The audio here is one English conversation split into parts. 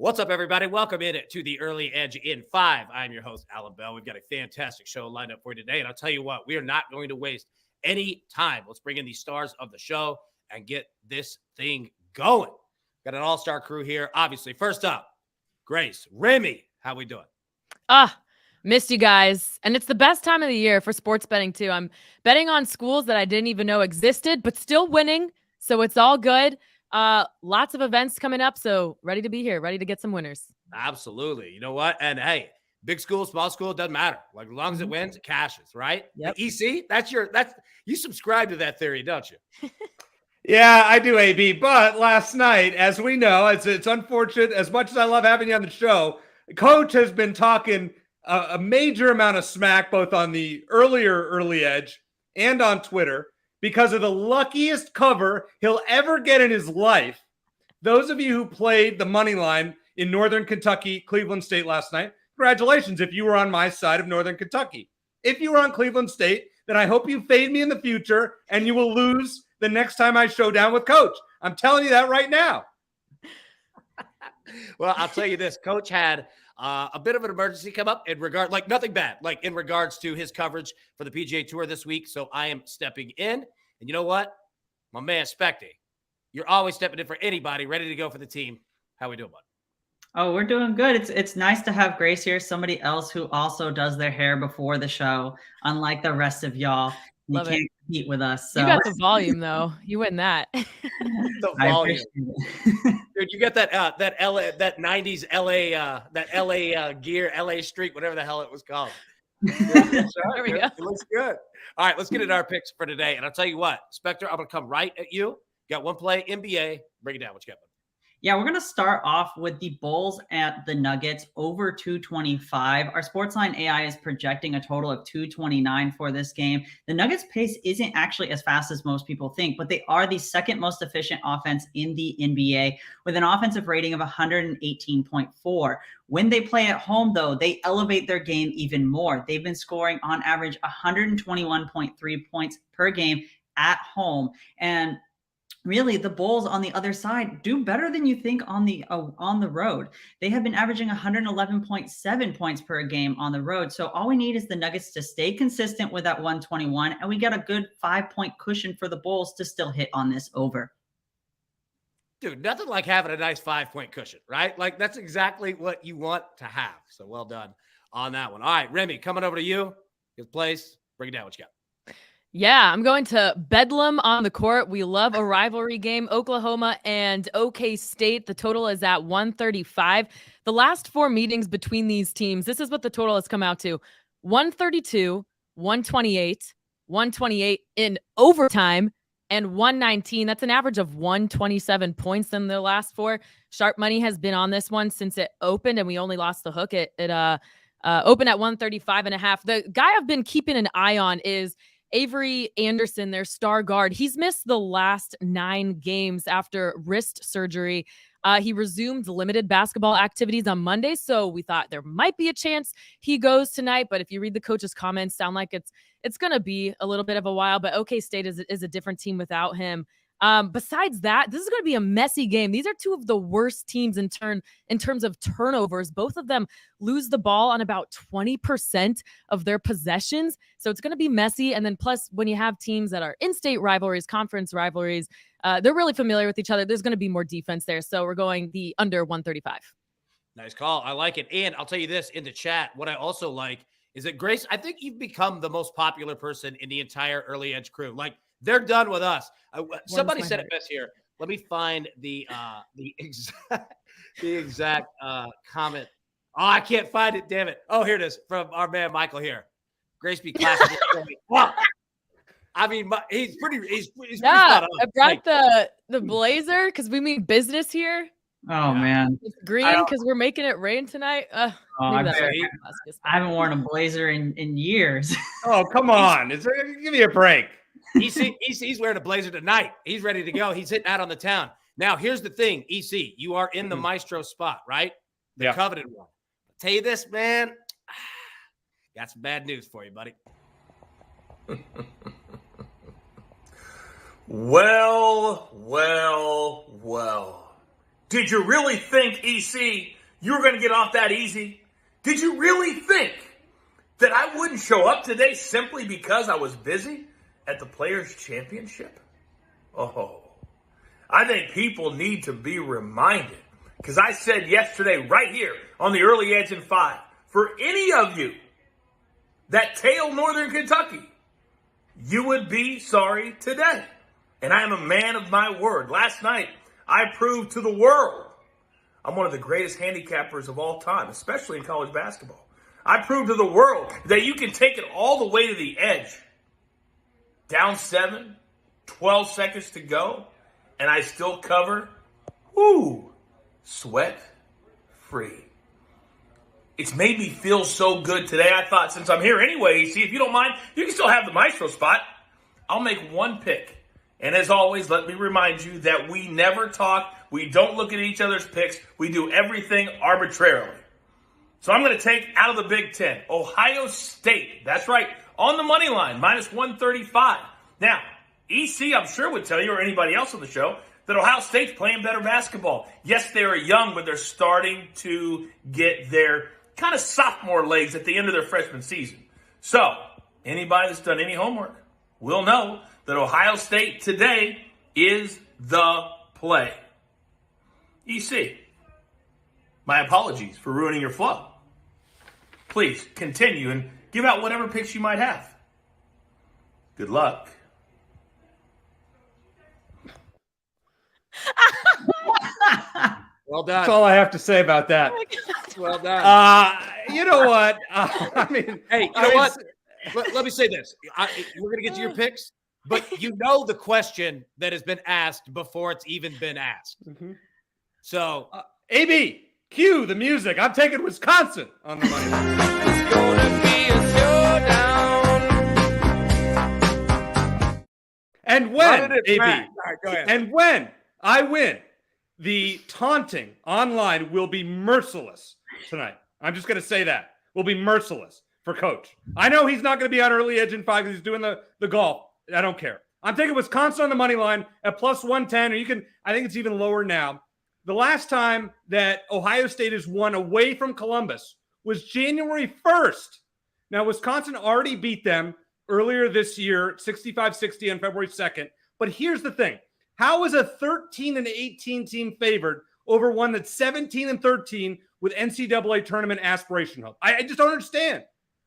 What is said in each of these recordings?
What's up, everybody? Welcome in to the Early Edge in 5. I'm your host, Alan Bell. We've got a fantastic show lined up for you today, and I'll tell you what, we are not going to waste any time. Let's bring in the stars of the show and get this thing going. Got an all-star crew here. Obviously, first up, Grace, Remy, how we doing? Missed you guys. And it's the best time of the year for sports betting, too. I'm betting on schools that I didn't even know existed, but still winning, so it's all good. Lots of events coming up, so ready to be here, ready to get some winners. Absolutely. You know what? And hey, big school, small school, it doesn't matter. Like, as long as it wins, it cashes, right? Yep. The EC, you subscribe to that theory, don't you? Yeah, I do, AB. But last night, as we know, it's unfortunate. As much as I love having you on the show, Coach has been talking a major amount of smack both on the early edge and on Twitter because of the luckiest cover he'll ever get in his life. Those of you who played the money line in Northern Kentucky, Cleveland State last night, congratulations if you were on my side of Northern Kentucky. If you were on Cleveland State, then I hope you fade me in the future and you will lose the next time I show down with Coach. I'm telling you that right now. Well, I'll tell you this. Coach had a bit of an emergency come up in regard, like nothing bad, like in regards to his coverage for the PGA Tour this week. So I am stepping in. And you know what? My man, Spector, you're always stepping in for anybody, ready to go for the team. How we doing, bud? Oh, we're doing good. It's nice to have Grace here, somebody else who also does their hair before the show, unlike the rest of y'all. You can't compete with us. So. You got the volume, though. You win that. The volume. Dude, you got that 90s LA, that LA gear, LA streak, whatever the hell it was called. There we go. It looks good. All right, let's get into our picks for today. And I'll tell you what, Spector, I'm going to come right at you. Got one play, NBA. Break it down. What you got, bud? Yeah, we're going to start off with the Bulls at the Nuggets over 225. Our SportsLine AI is projecting a total of 229 for this game. The Nuggets pace isn't actually as fast as most people think, but they are the second most efficient offense in the NBA with an offensive rating of 118.4. When they play at home, though, they elevate their game even more. They've been scoring on average 121.3 points per game at home. And really, the Bulls on the other side do better than you think on the road. They have been averaging 111.7 points per game on the road. So all we need is the Nuggets to stay consistent with that 121, and we got a good 5-point cushion for the Bulls to still hit on this over. Dude, nothing like having a nice 5-point cushion, right? Like, that's exactly what you want to have. So well done on that one. All right, Remy, coming over to you. Good place. Break it down. What you got? Yeah, I'm going to Bedlam on the court. We love a rivalry game. Oklahoma and OK State. The total is at 135. The last 4 meetings between these teams, this is what the total has come out to. 132, 128, 128 in overtime, and 119. That's an average of 127 points in the last 4. Sharp money has been on this one since it opened, and we only lost the hook. It opened at 135.5. The guy I've been keeping an eye on is Avery Anderson, their star guard. He's missed the last 9 games after wrist surgery. He resumed limited basketball activities on Monday, so we thought there might be a chance he goes tonight. But if you read the coach's comments, sound like it's going to be a little bit of a while. But OK State is a different team without him. Besides that, this is going to be a messy game. These are 2 of the worst teams in terms of turnovers. Both of them lose the ball on about 20% of their possessions. So it's going to be messy. And then plus, when you have teams that are in-state rivalries, conference rivalries, they're really familiar with each other. There's going to be more defense there. So we're going the under 135. Nice call. I like it. And I'll tell you this in the chat. What I also like is that, Grace, I think you've become the most popular person in the entire Early Edge crew. Like, they're done with us. Somebody said it best here. Let me find the exact comment. Oh, I can't find it. Damn it. Oh, here it is from our man Michael here. Grace be classic. Wow. I mean, he's pretty spot on. I brought the blazer because we mean business here. Oh, man. It's green because we're making it rain tonight. I haven't worn a blazer in years. Oh, come on. Give me a break. EC's wearing a blazer tonight. He's ready to go. He's hitting out on the town. Now, here's the thing, EC. You are in the maestro spot, right? The coveted one. I'll tell you this, man. Got some bad news for you, buddy. Well. Did you really think, EC, you were going to get off that easy? Did you really think that I wouldn't show up today simply because I was busy at the Players' Championship? Oh, I think people need to be reminded, because I said yesterday right here on the Early Edge in 5, for any of you that tail Northern Kentucky, you would be sorry today. And I am a man of my word. Last night, I proved to the world I'm one of the greatest handicappers of all time, especially in college basketball. I proved to the world that you can take it all the way to the edge. Down 7, 12 seconds to go, and I still cover, sweat free. It's made me feel so good today. I thought, since I'm here anyway, see, if you don't mind, you can still have the maestro spot. I'll make one pick. And as always, let me remind you that we never talk. We don't look at each other's picks. We do everything arbitrarily. So I'm going to take out of the Big Ten, Ohio State. That's right, on the money line, minus 135. Now, EC, I'm sure, would tell you, or anybody else on the show, that Ohio State's playing better basketball. Yes, they're young, but they're starting to get their kind of sophomore legs at the end of their freshman season. So, anybody that's done any homework will know that Ohio State today is the play. EC, my apologies for ruining your flow. Please continue and give out whatever picks you might have. Good luck. Well done. That's all I have to say about that. Well done. You know what? I mean, Hey, you know what? Let me say this. We're going to get to your picks, but you know the question that has been asked before it's even been asked. Mm-hmm. So, AB, cue the music. I'm taking Wisconsin on the money line. it's going to be a showdown. And when, AB, All right, go ahead. and when I win, the taunting online will be merciless tonight. I'm just going to say that. Will be merciless for Coach. I know he's not going to be on Early Edge in 5 because he's doing the golf. I don't care. I'm taking Wisconsin on the money line at plus 110, or you can, I think it's even lower now. The last time that Ohio State has won away from Columbus was January 1st. Now, Wisconsin already beat them earlier this year, 65-60 on February 2nd. But here's the thing. How is a 13-18 team favored over one that's 17-13 with NCAA tournament aspiration hope? I just don't understand.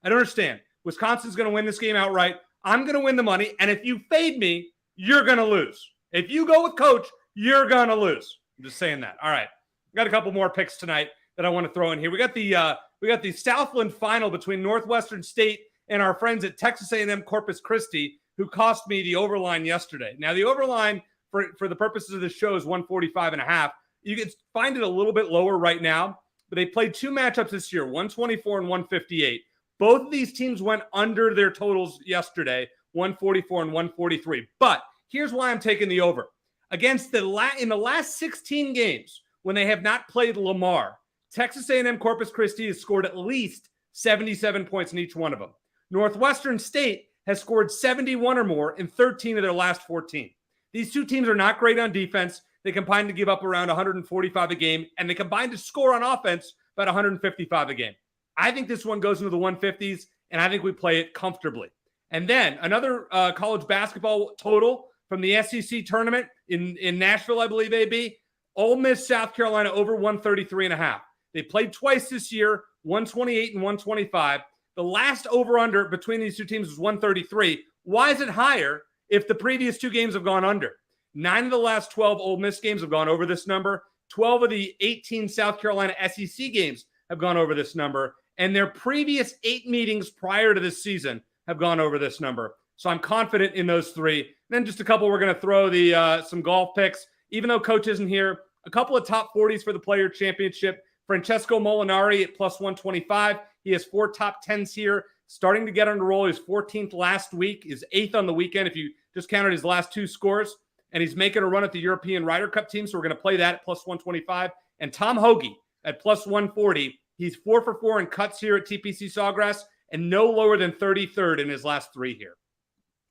I don't understand. Wisconsin's going to win this game outright. I'm going to win the money. And if you fade me, you're going to lose. If you go with Coach, you're going to lose. I'm just saying that. All right. We got a couple more picks tonight that I want to throw in here. We got the Southland final between Northwestern State and our friends at Texas A&M Corpus Christi, who cost me the overline yesterday. Now, the overline for the purposes of this show is 145.5. You can find it a little bit lower right now, but they played two matchups this year, 124 and 158. Both of these teams went under their totals yesterday, 144 and 143. But here's why I'm taking the over. Against in the last 16 games, when they have not played Lamar, Texas A&M Corpus Christi has scored at least 77 points in each one of them. Northwestern State has scored 71 or more in 13 of their last 14. These two teams are not great on defense. They combine to give up around 145 a game, and they combine to score on offense about 155 a game. I think this one goes into the 150s, and I think we play it comfortably. And then another college basketball total from the SEC tournament in Nashville, I believe, AB. Ole Miss, South Carolina over 133.5. They played twice this year, 128 and 125. The last over-under between these two teams was 133. Why is it higher if the previous two games have gone under? 9 of the last 12 Ole Miss games have gone over this number. 12 of the 18 South Carolina SEC games have gone over this number. And their previous 8 meetings prior to this season have gone over this number. So I'm confident in those 3. And then just a couple, we're going to throw the some golf picks. Even though Coach isn't here, a couple of top 40s for the Player Championship. Francesco Molinari at plus 125. He has 4 top 10s here. Starting to get on the roll. He was 14th last week. Is 8th on the weekend if you just counted his last 2 scores. And he's making a run at the European Ryder Cup team. So we're going to play that at plus 125. And Tom Hoagie at plus 140. He's 4 for 4 in cuts here at TPC Sawgrass and no lower than 33rd in his last 3 here.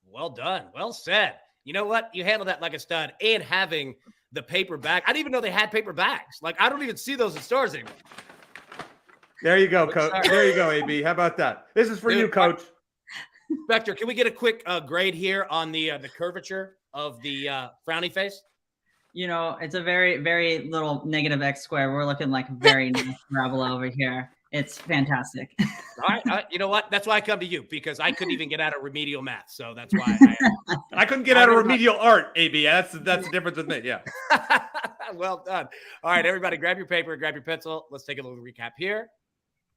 Well done. Well said. You know what? You handled that like a stud. And having the paper bag. I didn't even know they had paper bags. Like, I don't even see those in stores anymore. There you go, Coach. There you go, AB. How about that? This is for you, Coach. Spector, can we get a quick grade here on the curvature of the frowny face? It's a very, very little negative X square. We're looking like very nice gravel over here. It's fantastic. All right. You know what? That's why I come to you, because I couldn't even get out of remedial math. So that's why I couldn't get out of remedial art, AB. That's the difference with me. Yeah. Well done. All right, everybody, grab your paper, grab your pencil. Let's take a little recap here.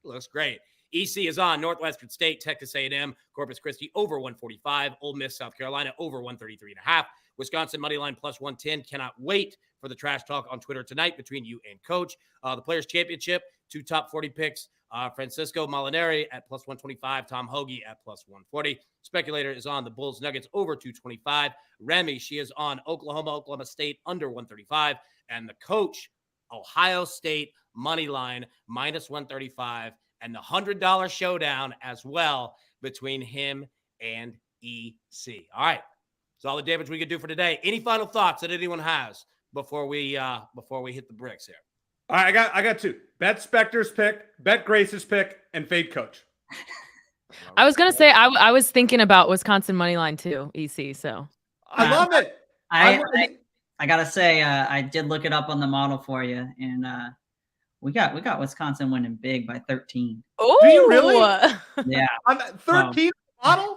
Looks great. EC is on. Northwestern State, Texas A&M, Corpus Christi over 145. Ole Miss, South Carolina over 133.5. Wisconsin moneyline plus 110. Cannot wait for the trash talk on Twitter tonight between you and Coach. The Players Championship, 2 top 40 picks. Francisco Molinari at plus 125. Tom Hoagie at plus 140. Speculator is on the Bulls Nuggets over 225. Remy, she is on Oklahoma State under 135. And the Coach, Ohio State moneyline minus 135. And the $100 showdown as well between him and EC. All right. That's all the damage we could do for today. Any final thoughts that anyone has before we hit the bricks here? All right, I got 2. Bet Spector's pick, bet Grace's pick, and fade Coach. I was gonna say I was thinking about Wisconsin money line too, EC. So I love it. I gotta say, I did look it up on the model for you, and we got Wisconsin winning big by 13. Oh, do you really? Yeah, I'm 13 model.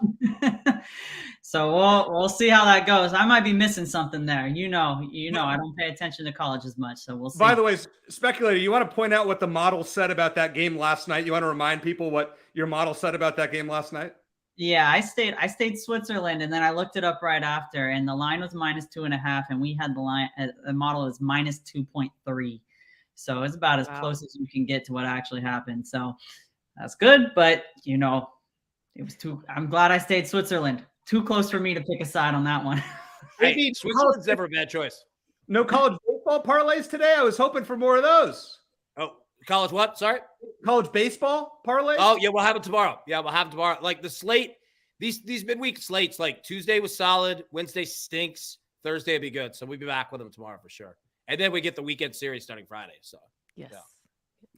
So we'll see how that goes. I might be missing something there. I don't pay attention to college as much, so we'll see. By the way, Speculator, you want to point out what the model said about that game last night? You want to remind people what your model said about that game last night? Yeah, I stayed Switzerland, and then I looked it up right after, and the line was minus 2.5, and we had the model is minus 2.3. So it's about as close as you can get to what actually happened. So that's good, but it was too. I'm glad I stayed Switzerland. Too close for me to pick a side on that one. Hey, Switzerland's never a bad choice. No college baseball parlays today? I was hoping for more of those. Oh, college what? Sorry? College baseball parlays? Oh, yeah, we'll have it tomorrow. Like the slate, these midweek slates, like Tuesday was solid, Wednesday stinks, Thursday will be good. So we'll be back with them tomorrow for sure. And then we get the weekend series starting Friday. So yes. Yeah.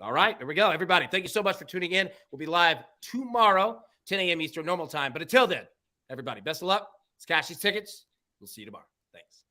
All right, there we go. Everybody, thank you so much for tuning in. We'll be live tomorrow, 10 a.m. Eastern normal time. But until then, everybody, best of luck. Let's cash these tickets. We'll see you tomorrow. Thanks.